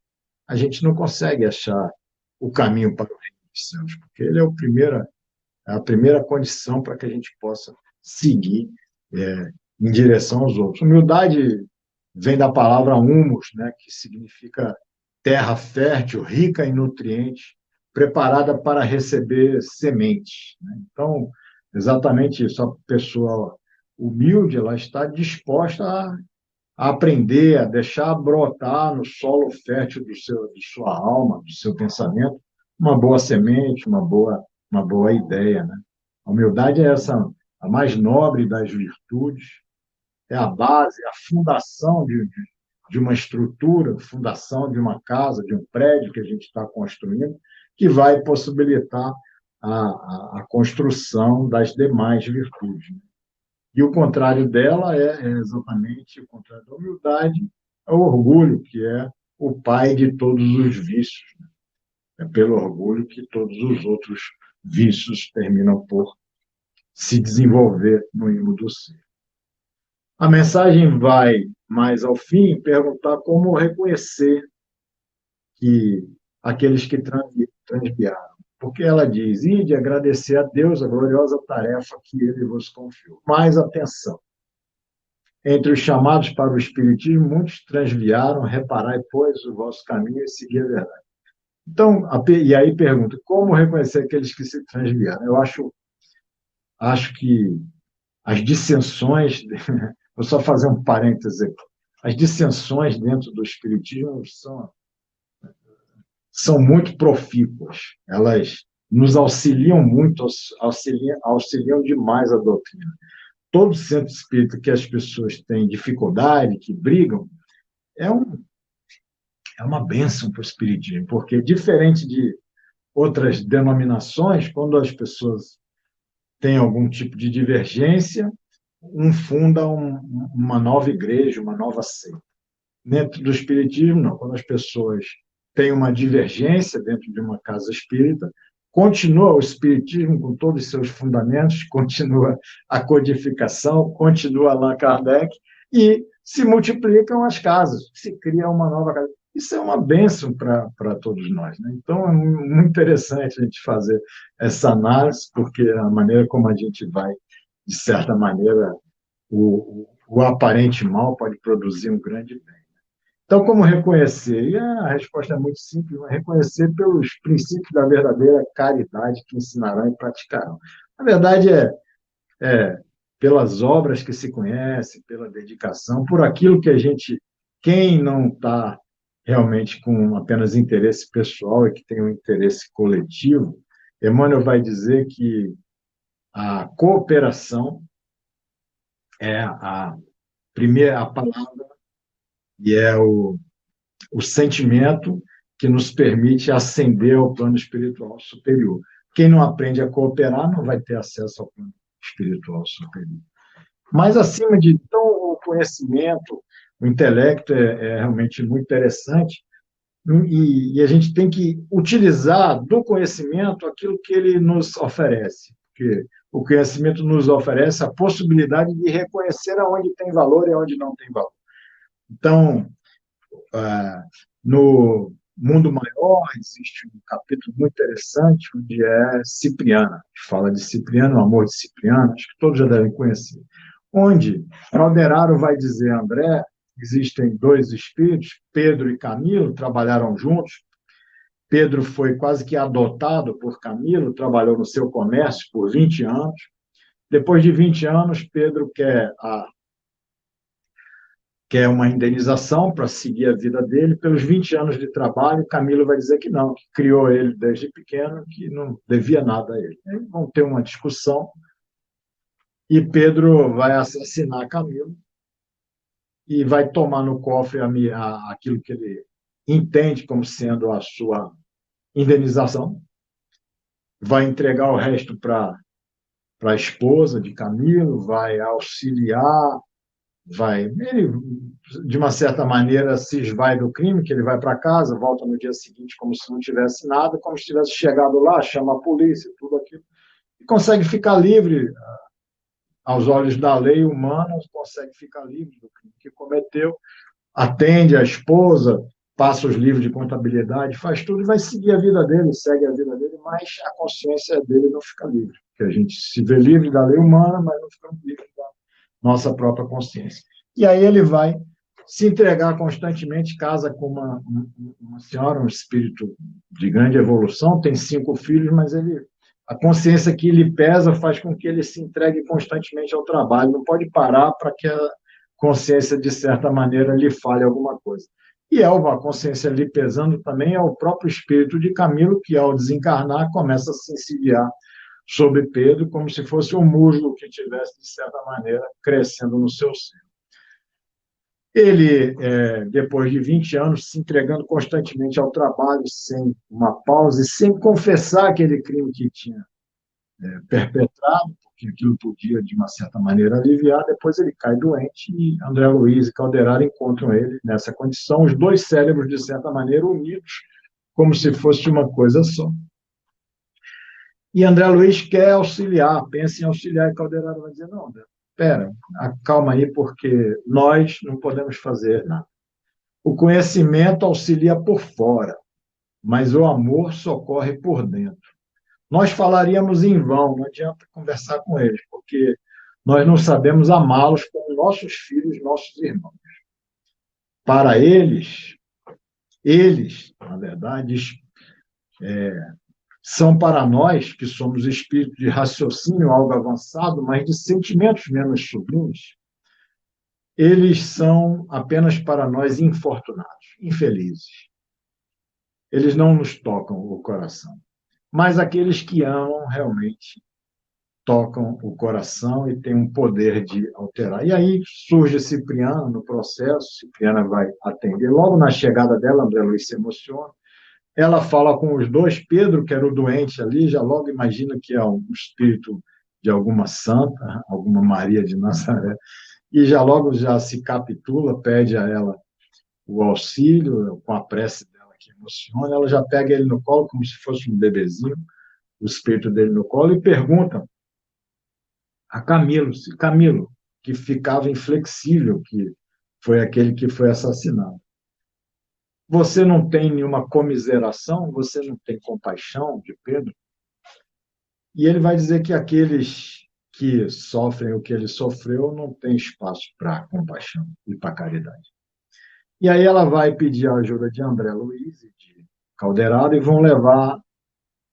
a gente não consegue achar o caminho para o reino dos céus, porque ele é a primeira condição para que a gente possa seguir em direção aos outros. Humildade vem da palavra humus, né, que significa terra fértil, rica em nutrientes, preparada para receber sementes. Né? Então, exatamente isso. A pessoa humilde, ela está disposta a aprender, a deixar brotar no solo fértil de sua alma, do seu pensamento, uma boa semente, uma boa ideia. Né? A humildade é essa, a mais nobre das virtudes, é a base, é a fundação de uma estrutura, fundação de uma casa, de um prédio que a gente está construindo, que vai possibilitar a construção das demais virtudes. E o contrário dela é exatamente o contrário da humildade, é o orgulho, que é o pai de todos os vícios. É pelo orgulho que todos os outros vícios terminam por se desenvolver no imo do ser. A mensagem vai mais ao fim perguntar como reconhecer que aqueles que transviaram. Porque ela diz, ide agradecer a Deus a gloriosa tarefa que ele vos confiou. Mais atenção. Entre os chamados para o Espiritismo, muitos transviaram, reparai, pois, o vosso caminho e seguir a verdade. Então, e aí pergunta, como reconhecer aqueles que se transviaram? Eu acho que as dissensões, vou só fazer um parêntese aqui, as dissensões dentro do Espiritismo são muito profícuas, elas nos auxiliam muito, auxiliam demais a doutrina. Todo centro espírita que as pessoas têm dificuldade, que brigam, é, é uma bênção para o espiritismo, porque diferente de outras denominações, quando as pessoas têm algum tipo de divergência, funda uma nova igreja, uma nova seita. Dentro do espiritismo, não. Quando as pessoas têm uma divergência dentro de uma casa espírita, continua o espiritismo com todos os seus fundamentos, continua a codificação, continua Allan Kardec, e se multiplicam as casas, se cria uma nova casa. Isso é uma bênção para todos nós. Né? Então, é muito interessante a gente fazer essa análise, porque a maneira como a gente vai, de certa maneira, o aparente mal pode produzir um grande bem. Então, como reconhecer? E a resposta é muito simples, reconhecer pelos princípios da verdadeira caridade que ensinarão e praticarão. A verdade é pelas obras que se conhecem, pela dedicação, por aquilo que a gente, quem não está realmente com apenas interesse pessoal e que tem um interesse coletivo, Emmanuel vai dizer que a cooperação é a primeira a palavra e é o sentimento que nos permite ascender ao plano espiritual superior. Quem não aprende a cooperar não vai ter acesso ao plano espiritual superior. Mas, acima de tudo, o conhecimento, o intelecto é realmente muito interessante e a gente tem que utilizar do conhecimento aquilo que ele nos oferece, porque o conhecimento nos oferece a possibilidade de reconhecer aonde tem valor e aonde não tem valor. Então, no Mundo Maior existe um capítulo muito interessante onde é Cipriana, que fala de Cipriano, o amor de Cipriano, acho que todos já devem conhecer, onde Calderaro vai dizer a André, existem dois espíritos, Pedro e Camilo, trabalharam juntos, Pedro foi quase que adotado por Camilo, trabalhou no seu comércio por 20 anos, depois de 20 anos, Pedro quer uma indenização para seguir a vida dele. Pelos 20 anos de trabalho, Camilo vai dizer que não, que criou ele desde pequeno, que não devia nada a ele. Aí vão ter uma discussão e Pedro vai assassinar Camilo e vai tomar no cofre aquilo que ele entende como sendo a sua indenização vai entregar o resto para a esposa de Camilo, vai auxiliar, ele, de uma certa maneira, se esvai do crime, que ele vai para casa, volta no dia seguinte como se não tivesse nada, como se tivesse chegado lá, chama a polícia, tudo aquilo, e consegue ficar livre aos olhos da lei humana, consegue ficar livre do crime que cometeu, atende a esposa, passa os livros de contabilidade, faz tudo e vai seguir a vida dele, segue a vida dele, mas a consciência dele não fica livre. Porque a gente se vê livre da lei humana, mas não fica livre da nossa própria consciência. E aí ele vai se entregar constantemente, casa com uma senhora, um espírito de grande evolução, tem 5 filhos, mas a consciência que lhe pesa faz com que ele se entregue constantemente ao trabalho, não pode parar para que a consciência, de certa maneira, lhe fale alguma coisa. E a consciência lhe pesando também é o próprio espírito de Camilo, que ao desencarnar começa a se insidiar sobre Pedro, como se fosse um musgo que tivesse, de certa maneira, crescendo no seu ser. Ele, depois de 20 anos, se entregando constantemente ao trabalho, sem uma pausa e sem confessar aquele crime que tinha perpetrado, porque aquilo podia, de uma certa maneira, aliviar, depois ele cai doente e André Luiz e Calderaro encontram ele nessa condição, os dois cérebros, de certa maneira, unidos, como se fosse uma coisa só. E André Luiz quer auxiliar, pensa em auxiliar, e Calderaro vai dizer, não, André, espera, calma aí, porque nós não podemos fazer nada. O conhecimento auxilia por fora, mas o amor socorre por dentro. Nós falaríamos em vão, não adianta conversar com eles, porque nós não sabemos amá-los como nossos filhos, nossos irmãos. Para eles, na verdade, são para nós, que somos espíritos de raciocínio algo avançado, mas de sentimentos menos sublimes, eles são apenas para nós infortunados, infelizes. Eles não nos tocam o coração. Mas aqueles que amam realmente tocam o coração e têm um poder de alterar. E aí surge Cipriana no processo, Cipriana vai atender. Logo na chegada dela, André Luiz se emociona. Ela fala com os dois, Pedro, que era o doente ali, já logo imagina que é um espírito de alguma santa, alguma Maria de Nazaré, e já logo já se capitula, pede a ela o auxílio, com a prece dela que emociona, ela já pega ele no colo como se fosse um bebezinho, o espírito dele no colo, e pergunta a Camilo, que ficava inflexível, que foi aquele que foi assassinado. Você não tem nenhuma comiseração? Você não tem compaixão de Pedro? E ele vai dizer que aqueles que sofrem o que ele sofreu não tem espaço para compaixão e para caridade. E aí ela vai pedir a ajuda de André Luiz e de Calderaro e vão levar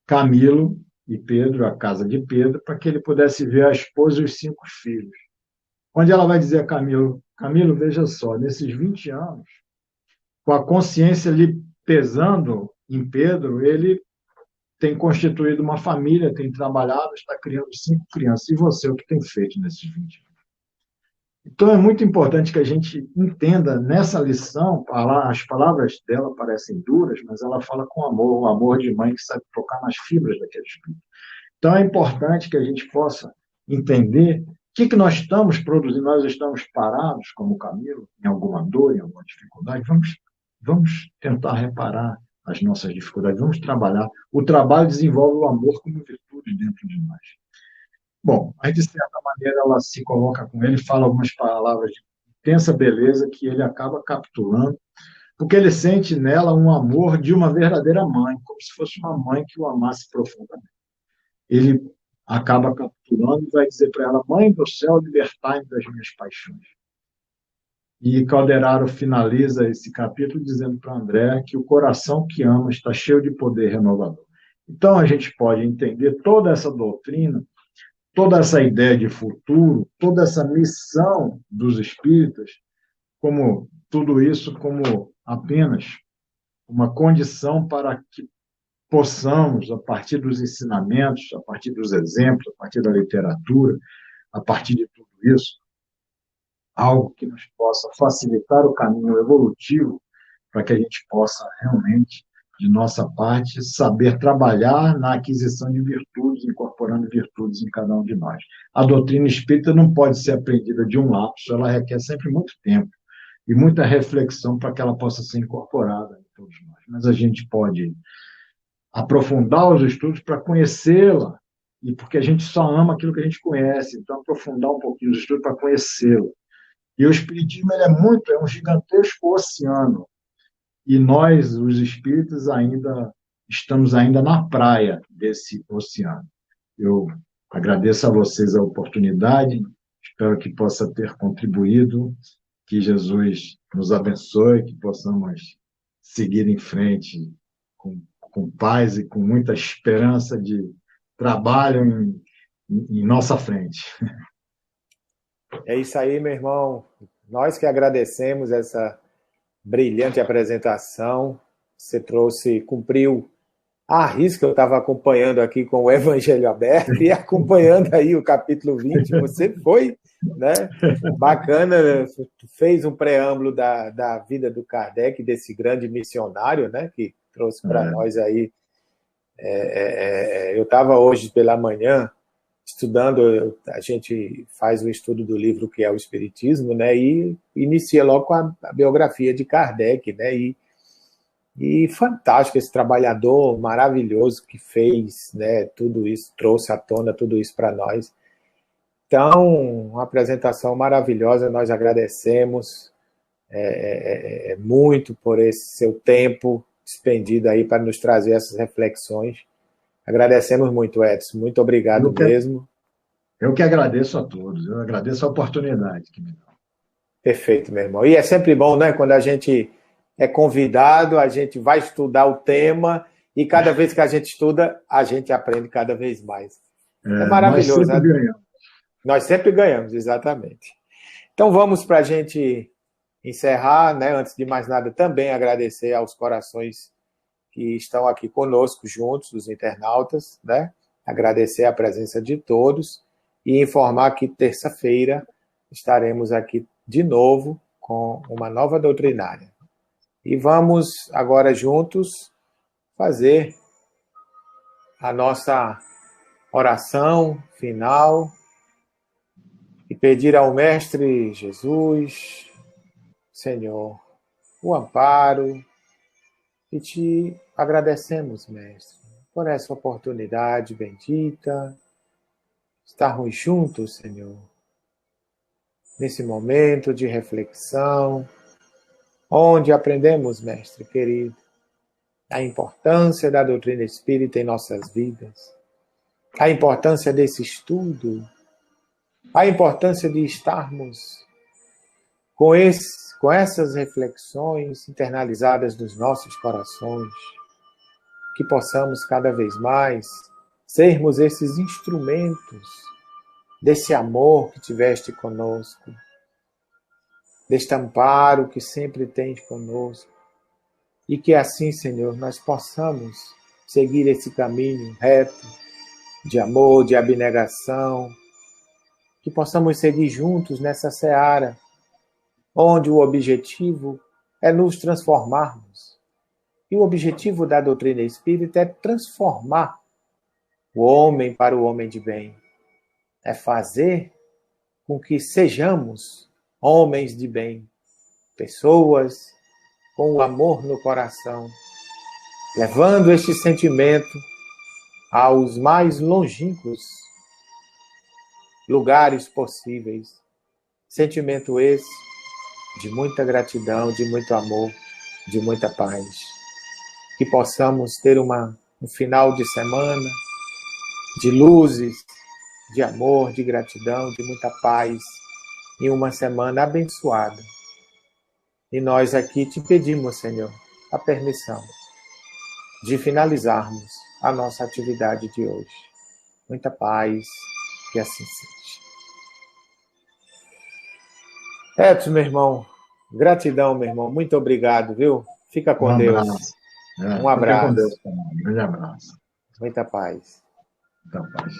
Camilo e Pedro à casa de Pedro para que ele pudesse ver a esposa e os 5 filhos. Onde ela vai dizer a Camilo, veja só, nesses 20 anos, com a consciência lhe pesando em Pedro, ele tem constituído uma família, tem trabalhado, está criando 5 crianças. E você, o que tem feito nesses 20 anos? Então, é muito importante que a gente entenda nessa lição, as palavras dela parecem duras, mas ela fala com amor, o amor de mãe que sabe tocar nas fibras daquele espírito. Então, é importante que a gente possa entender o que nós estamos produzindo. Nós estamos parados, como o Camilo, em alguma dor, em alguma dificuldade. Vamos tentar reparar as nossas dificuldades, vamos trabalhar. O trabalho desenvolve o amor como virtude dentro de nós. Bom, aí, de certa maneira, ela se coloca com ele, fala algumas palavras de intensa beleza que ele acaba capturando, porque ele sente nela um amor de uma verdadeira mãe, como se fosse uma mãe que o amasse profundamente. Ele acaba capturando e vai dizer para ela, mãe do céu, libertai-me das minhas paixões. E Calderaro finaliza esse capítulo dizendo para André que o coração que ama está cheio de poder renovador. Então, a gente pode entender toda essa doutrina, toda essa ideia de futuro, toda essa missão dos espíritas, como tudo isso como apenas uma condição para que possamos, a partir dos ensinamentos, a partir dos exemplos, a partir da literatura, a partir de tudo isso, algo que nos possa facilitar o caminho evolutivo para que a gente possa realmente, de nossa parte, saber trabalhar na aquisição de virtudes, incorporando virtudes em cada um de nós. A doutrina espírita não pode ser aprendida de um lapso, ela requer sempre muito tempo e muita reflexão para que ela possa ser incorporada em todos nós. Mas a gente pode aprofundar os estudos para conhecê-la, e porque a gente só ama aquilo que a gente conhece, então aprofundar um pouquinho os estudos para conhecê-la. E o Espiritismo ele é um gigantesco oceano, e nós, os espíritas, estamos ainda na praia desse oceano. Eu agradeço a vocês a oportunidade, espero que possa ter contribuído, que Jesus nos abençoe, que possamos seguir em frente com paz e com muita esperança de trabalho em nossa frente. É isso aí, meu irmão. Nós que agradecemos essa brilhante apresentação. Você cumpriu a risca. Eu estava acompanhando aqui com o Evangelho aberto e acompanhando aí o capítulo 20. Você foi, né? Bacana, fez um preâmbulo da vida do Kardec, desse grande missionário, né? Que trouxe para nós aí. Eu estava hoje pela manhã estudando, a gente faz o estudo do livro que é o Espiritismo, né, e inicia logo com a biografia de Kardec, né, e fantástico esse trabalhador maravilhoso que fez, né, tudo isso, trouxe à tona tudo isso para nós. Então, uma apresentação maravilhosa, nós agradecemos muito por esse seu tempo dispendido aí para nos trazer essas reflexões. Agradecemos muito, Edson. Muito obrigado mesmo. Eu que agradeço a todos. Eu agradeço a oportunidade que me dão. Perfeito, meu irmão. E é sempre bom, né? Quando a gente é convidado, a gente vai estudar o tema e cada vez que a gente estuda, a gente aprende cada vez mais. É maravilhoso. Nós sempre ganhamos. Nós sempre ganhamos, exatamente. Então vamos para a gente encerrar, né? Antes de mais nada, também agradecer aos corações que estão aqui conosco juntos, os internautas, né? Agradecer a presença de todos e informar que terça-feira estaremos aqui de novo com uma nova doutrinária. E vamos agora juntos fazer a nossa oração final e pedir ao Mestre Jesus, Senhor, o amparo. E te agradecemos, Mestre, por essa oportunidade bendita, estarmos juntos, Senhor, nesse momento de reflexão, onde aprendemos, Mestre querido, a importância da doutrina espírita em nossas vidas, a importância desse estudo, a importância de estarmos com essas reflexões internalizadas nos nossos corações, que possamos cada vez mais sermos esses instrumentos desse amor que tiveste conosco, deste amparo que sempre tens conosco, e que assim, Senhor, nós possamos seguir esse caminho reto de amor, de abnegação, que possamos seguir juntos nessa seara, onde o objetivo é nos transformarmos. E o objetivo da doutrina espírita é transformar o homem para o homem de bem. É fazer com que sejamos homens de bem, pessoas com o amor no coração, levando este sentimento aos mais longínquos lugares possíveis. Sentimento esse de muita gratidão, de muito amor, de muita paz. Que possamos ter um final de semana de luzes, de amor, de gratidão, de muita paz, e uma semana abençoada. E nós aqui te pedimos, Senhor, a permissão de finalizarmos a nossa atividade de hoje. Muita paz, que assim seja. Edson, meu irmão, gratidão, meu irmão, muito obrigado, viu? Fica com Deus. Um abraço. Fica com Deus também. Um grande abraço. Muita paz. Muita paz.